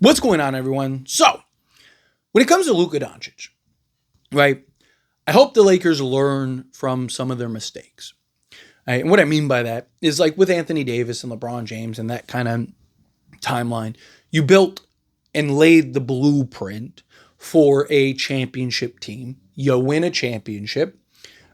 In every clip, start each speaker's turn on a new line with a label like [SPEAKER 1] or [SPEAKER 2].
[SPEAKER 1] What's going on, everyone? So, when it comes to Luka Doncic, right, I hope the Lakers learn from some of their mistakes. Right? And what I mean by that is like with Anthony Davis and LeBron James and that kind of timeline, you built and laid the blueprint for a championship team. You win a championship,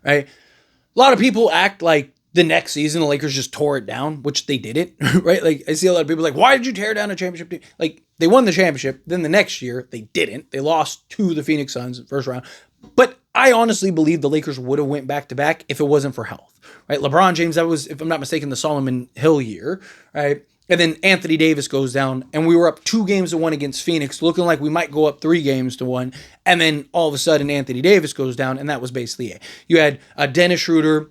[SPEAKER 1] right? A lot of people act like the next season the Lakers just tore it down, which they didn't, right? Like I see a lot of people like, why did you tear down a championship team? Like they won the championship, then the next year they didn't. They lost to the Phoenix Suns in the first round. But I honestly believe the Lakers would have went back to back if it wasn't for health, right? LeBron James, that was, if I'm not mistaken, the Solomon Hill year, right? And then Anthony Davis goes down, and we were up 2-1 against Phoenix, looking like we might go up 3-1. And then all of a sudden, Anthony Davis goes down, and that was basically it. You had Dennis Schroeder,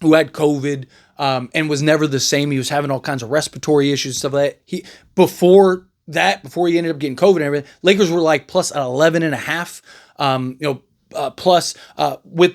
[SPEAKER 1] who had COVID and was never the same. He was having all kinds of respiratory issues, stuff like that. Before he ended up getting COVID and everything, Lakers were like plus 11.5, plus with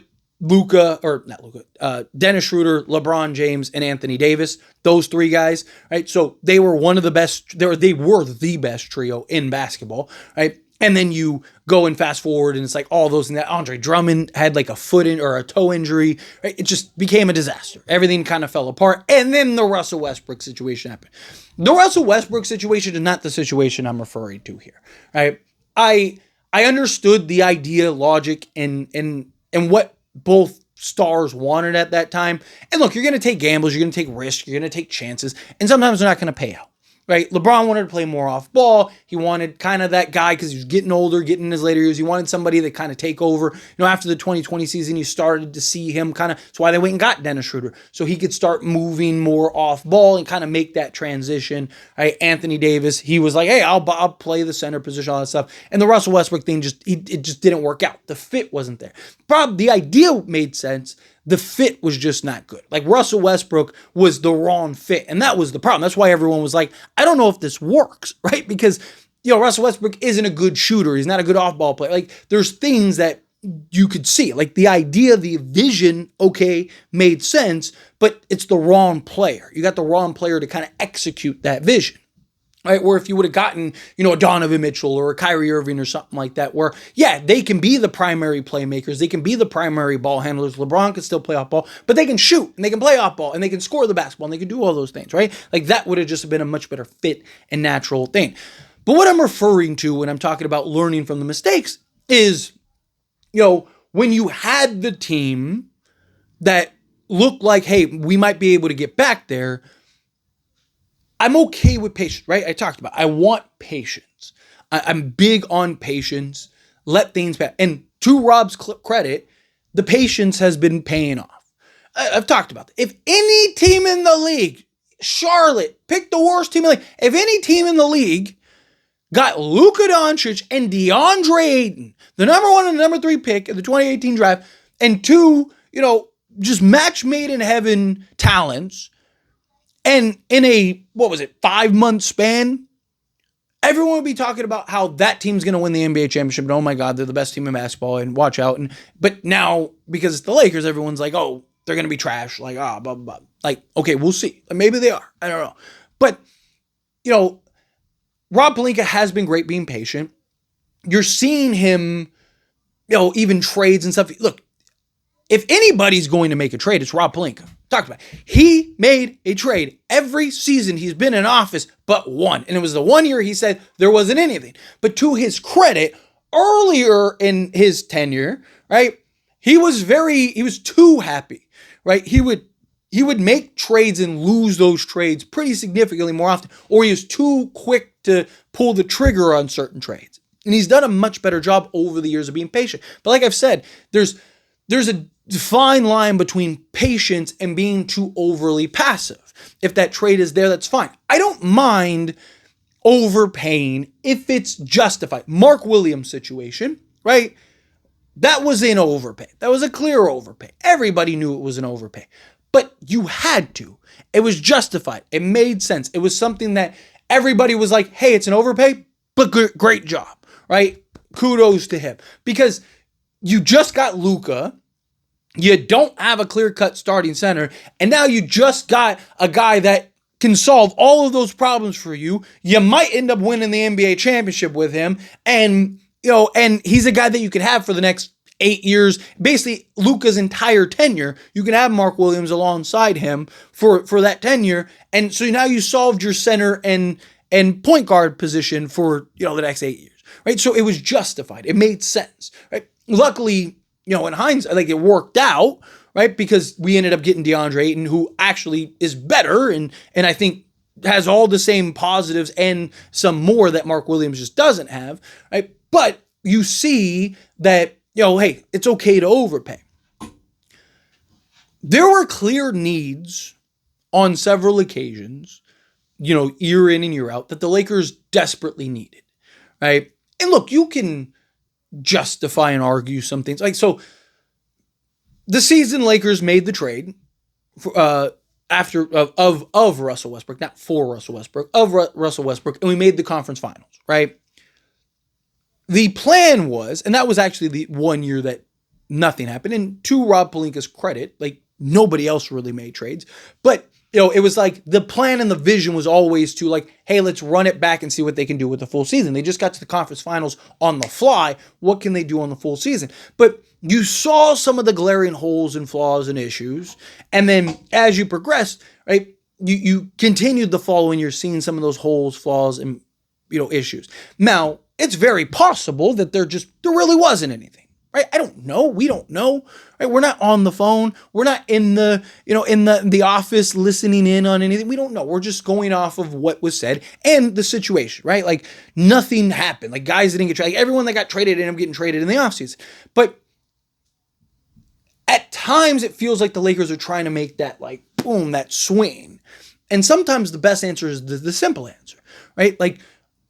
[SPEAKER 1] Dennis Schroeder, LeBron James, and Anthony Davis, those three guys, right? So they were one of the best, they were the best trio in basketball, right? And then you go and fast forward and it's like all those and that. Andre Drummond had like a foot in or a toe injury, right? It just became a disaster. Everything kind of fell apart. And then the Russell Westbrook situation happened. The Russell Westbrook situation is not the situation I'm referring to here, right? I understood the idea, logic, and what both stars wanted at that time. And look, you're going to take gambles, you're going to take risks, you're going to take chances, and sometimes they're not going to pay out. Right? LeBron wanted to play more off ball. He wanted kind of that guy because he was getting older, getting in his later years. He wanted somebody that kind of take over. After the 2020 season, you started to see him kind of, that's why they went and got Dennis Schroeder. So he could start moving more off ball and kind of make that transition. Right? Anthony Davis, he was like, hey, I'll play the center position, all that stuff. And the Russell Westbrook thing, it just didn't work out. The fit wasn't there. The idea made sense. The fit was just not good. Like Russell Westbrook was the wrong fit. And that was the problem. That's why everyone was like, I don't know if this works, right? Because, Russell Westbrook isn't a good shooter. He's not a good off-ball player. Like there's things that you could see. Like the idea, the vision, okay, made sense, but it's the wrong player. You got the wrong player to kind of execute that vision. Right, where if you would have gotten, a Donovan Mitchell or a Kyrie Irving or something like that, where, yeah, they can be the primary playmakers, they can be the primary ball handlers. LeBron can still play off ball, but they can shoot and they can play off ball and they can score the basketball and they can do all those things, right? Like that would have just been a much better fit and natural thing. But what I'm referring to when I'm talking about learning from the mistakes is, when you had the team that looked like, hey, we might be able to get back there, I'm okay with patience, right? I talked about I want patience. I'm big on patience. Let things pass. And to Rob's credit, the patience has been paying off. I've talked about that. If any team in the league, Charlotte, pick the worst team in the league. If any team in the league got Luka Doncic and DeAndre Ayton, the number 1 and the number 3 pick in the 2018 draft, and 2, just match made in heaven talents, and in a, 5-month span, everyone would be talking about how that team's going to win the NBA championship. And oh my God, they're the best team in basketball and watch out. But now, because it's the Lakers, everyone's like, oh, they're going to be trash. Like, blah, blah, blah. Like, okay, we'll see. Maybe they are. I don't know. But, Rob Pelinka has been great being patient. You're seeing him, even trades and stuff. Look, if anybody's going to make a trade, it's Rob Pelinka. Talked about it. He made a trade every season he's been in office but one. And it was the one year he said there wasn't anything. But to his credit, earlier in his tenure, right, he was too happy, right? He would make trades and lose those trades pretty significantly more often, or he was too quick to pull the trigger on certain trades. And he's done a much better job over the years of being patient. But like I've said, there's a fine line between patience and being too overly passive. If that trade is there, that's fine. I don't mind overpaying if it's justified. Mark Williams situation, right? That was an overpay. That was a clear overpay. Everybody knew it was an overpay. But you had to. It was justified. It made sense. It was something that everybody was like, hey, it's an overpay, but great job, right? Kudos to him. Because you just got Luka. You don't have a clear-cut starting center, and now you just got a guy that can solve all of those problems for you. You might end up winning the NBA championship with him. And, and he's a guy that you could have for the next 8 years, basically Luka's entire tenure. You can have Mark Williams alongside him for that tenure. And so now you solved your center and point guard position for, the next 8 years, right? So it was justified. It made sense, right? Luckily, in hindsight, like it worked out, right? Because we ended up getting DeAndre Ayton, who actually is better and I think has all the same positives and some more that Mark Williams just doesn't have, right? But you see that, hey, it's okay to overpay. There were clear needs on several occasions, year in and year out, that the Lakers desperately needed, right? And look, you can justify and argue some things. Like, so the season Lakers made the trade after of Russell Westbrook, not for Russell Westbrook, of Russell Westbrook, and we made the conference finals, right? The plan was, and that was actually the 1 year that nothing happened, and to Rob Pelinka's credit, like nobody else really made trades, but it was like the plan and the vision was always to like, hey, let's run it back and see what they can do with the full season. They just got to the conference finals on the fly. What can they do on the full season? But you saw some of the glaring holes and flaws and issues. And then as you progressed, right, you continued the following year seeing some of those holes, flaws, and issues. Now, it's very possible that there really wasn't anything. Right? I don't know. We don't know. Right? We're not on the phone. We're not in the, in the office listening in on anything. We don't know. We're just going off of what was said and the situation, right? Like nothing happened. Like guys didn't get traded. Like, everyone that got traded ended up getting traded in the offseason. But at times it feels like the Lakers are trying to make that like, boom, that swing. And sometimes the best answer is the simple answer, right? Like,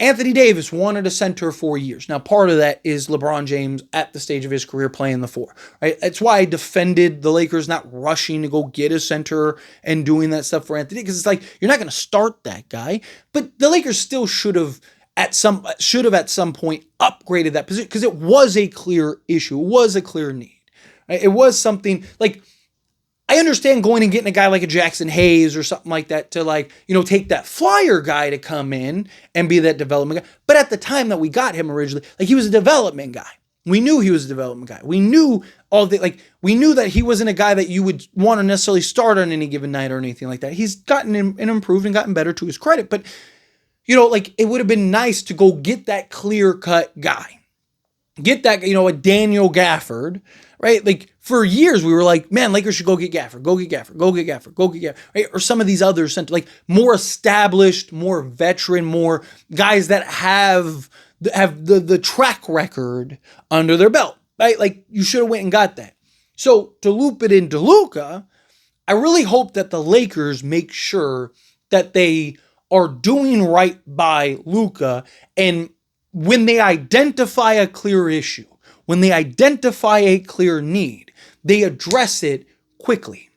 [SPEAKER 1] Anthony Davis wanted a center for years. Now, part of that is LeBron James at the stage of his career playing the four, right? That's why I defended the Lakers not rushing to go get a center and doing that stuff for Anthony, because it's like, you're not going to start that guy. But the Lakers still should have at some point upgraded that position, because it was a clear issue. It was a clear need. Right? It was something like, I understand going and getting a guy like a Jackson Hayes or something like that to like, take that flyer guy to come in and be that development guy. But at the time that we got him originally, like he was a development guy. We knew he was a development guy. We knew we knew that he wasn't a guy that you would want to necessarily start on any given night or anything like that. He's gotten and improved and gotten better to his credit. But, like it would have been nice to go get that clear cut guy. Get that, a Daniel Gafford, right? Like for years we were like, man, Lakers should go get Gafford, go get Gafford, go get Gafford, go get Gafford, right? Or some of these other centers, like more established, more veteran, more guys that have the track record under their belt, right? Like you should have went and got that. So to loop it into Luka, I really hope that the Lakers make sure that they are doing right by Luka, and when they identify a clear issue, when they identify a clear need, they address it quickly,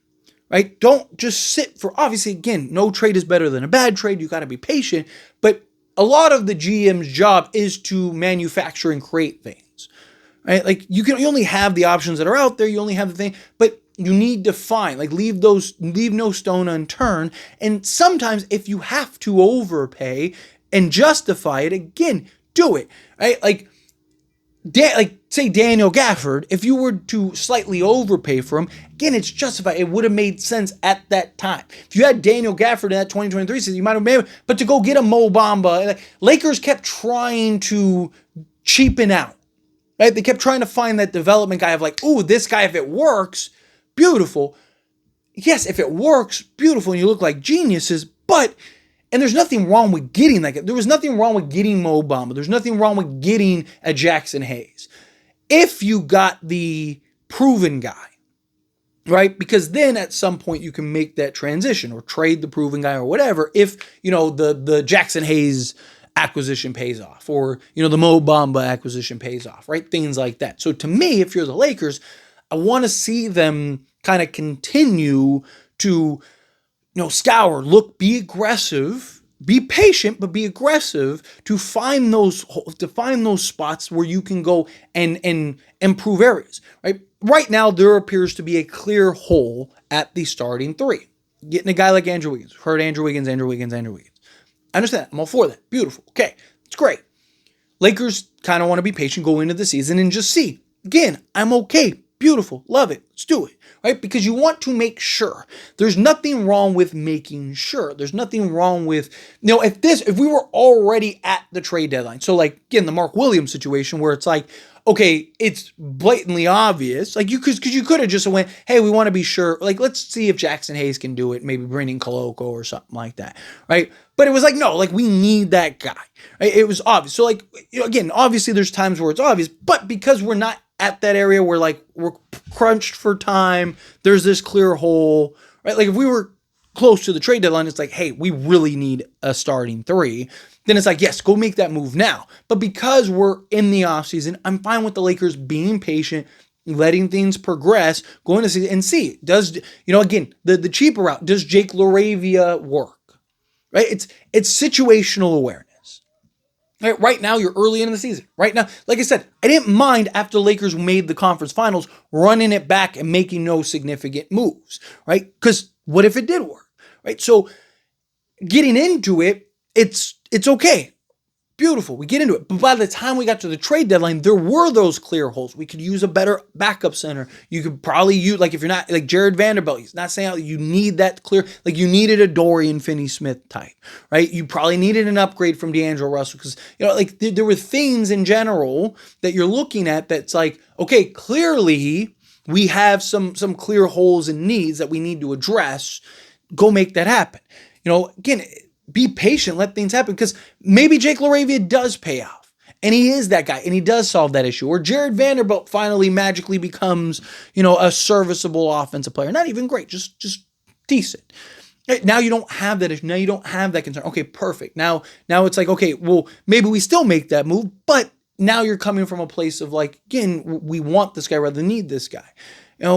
[SPEAKER 1] right? Don't just sit for, obviously, again, no trade is better than a bad trade. You got to be patient. But a lot of the GM's job is to manufacture and create things, right? Like you only have the options that are out there. You only have the thing, but you need to find, like leave no stone unturned. And sometimes if you have to overpay and justify it, again, do it, right? Like say Daniel Gafford, if you were to slightly overpay for him, again, it's justified. It would have made sense at that time. If you had Daniel Gafford in that 2023 season, you might have made it, but to go get a Mo Bamba, Lakers kept trying to cheapen out, right? They kept trying to find that development guy of like, ooh, this guy, if it works, beautiful. Yes, if it works, beautiful, and you look like geniuses, and there's nothing wrong with getting that guy. There was nothing wrong with getting Mo Bamba. There's nothing wrong with getting a Jackson Hayes. If you got the proven guy, right? Because then at some point you can make that transition or trade the proven guy or whatever if, the Jackson Hayes acquisition pays off or, the Mo Bamba acquisition pays off, right? Things like that. So to me, if you're the Lakers, I want to see them kind of continue to scour, look, be aggressive, be patient, but be aggressive to find those spots where you can go and improve areas, right? Right now, there appears to be a clear hole at the starting three. getting a guy like Andrew Wiggins. Heard Andrew Wiggins. I understand that. I'm all for that. Beautiful. Okay. It's great. Lakers kind of want to be patient, go into the season and just see. Again, I'm okay. Beautiful. Love it. Let's do it. Right? Because you want to make sure. There's nothing wrong with making sure. There's nothing wrong with, if we were already at the trade deadline. So like, again, the Mark Williams situation where it's like, okay, it's blatantly obvious. Like because you could have just went, hey, we want to be sure. Like, let's see if Jackson Hayes can do it. Maybe bring in Koloko or something like that. Right? But it was like, no, like we need that guy. Right? It was obvious. So like, again, obviously there's times where it's obvious, but because we're not at that area where like we're crunched for time, there's this clear hole, right? Like if we were close to the trade deadline, it's like, hey, we really need a starting three. Then it's like, yes, go make that move now. But because we're in the offseason, I'm fine with the Lakers being patient, letting things progress, going to see and see. Does, again, the cheaper route, does Jake LaRavia work? Right? It's situational awareness. Right now, you're early in the season. Right now, like I said, I didn't mind after the Lakers made the conference finals, running it back and making no significant moves, right? Because what if it did work, right? So getting into it, it's okay. Beautiful. We get into it. But by the time we got to the trade deadline, there were those clear holes. We could use a better backup center. You could probably use, like if you're not, like Jared Vanderbilt, he's not saying you need that clear, like you needed a Dorian Finney-Smith type, right? You probably needed an upgrade from D'Angelo Russell because, like there were things in general that you're looking at that's like, okay, clearly we have some clear holes and needs that we need to address. Go make that happen. Again, be patient, let things happen, because maybe Jake LaRavia does pay off, and he is that guy, and he does solve that issue, or Jared Vanderbilt finally magically becomes, a serviceable offensive player. Not even great, just decent. Now you don't have that issue. Now you don't have that concern. Okay, perfect. Now it's like, okay, well, maybe we still make that move, but now you're coming from a place of like, again, we want this guy rather than need this guy. You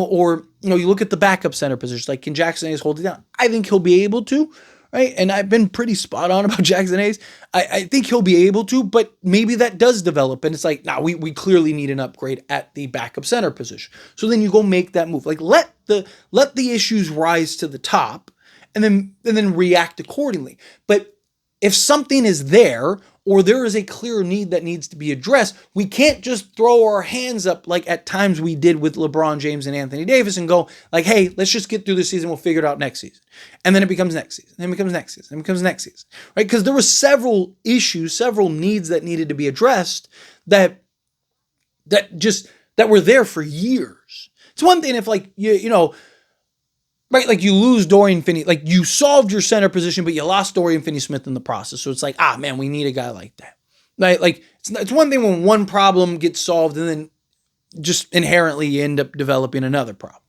[SPEAKER 1] look at the backup center position, like can Jackson Hayes hold it down? I think he'll be able to. Right. And I've been pretty spot on about Jackson Hayes. I think he'll be able to, but maybe that does develop. And it's like, we clearly need an upgrade at the backup center position. So then you go make that move. Like let the issues rise to the top and then react accordingly. But if something is there or there is a clear need that needs to be addressed, we can't just throw our hands up like at times we did with LeBron James and Anthony Davis and go like, hey, let's just get through the season. We'll figure it out next season. And then it becomes next season. Then it becomes next season. Then it becomes next season. Right? Because there were several issues, several needs that needed to be addressed that were there for years. It's one thing if like, right, like you lose Dorian Finney, like you solved your center position, but you lost Dorian Finney-Smith in the process. So it's like, man, we need a guy like that. Right? Like it's one thing when one problem gets solved and then just inherently you end up developing another problem.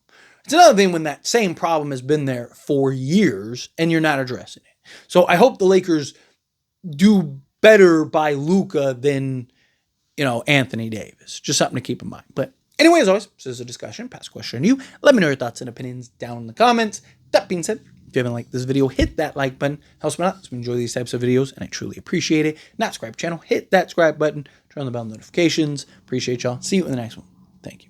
[SPEAKER 1] It's another thing when that same problem has been there for years and you're not addressing it. So I hope the Lakers do better by Luka than, Anthony Davis. Just something to keep in mind. But anyway, as always, this is a discussion, past question to you. Let me know your thoughts and opinions down in the comments. That being said, if you haven't liked this video, hit that like button. Helps me out. So enjoy these types of videos, and I truly appreciate it. Not subscribe channel, hit that subscribe button. Turn on the bell notifications. Appreciate y'all. See you in the next one. Thank you.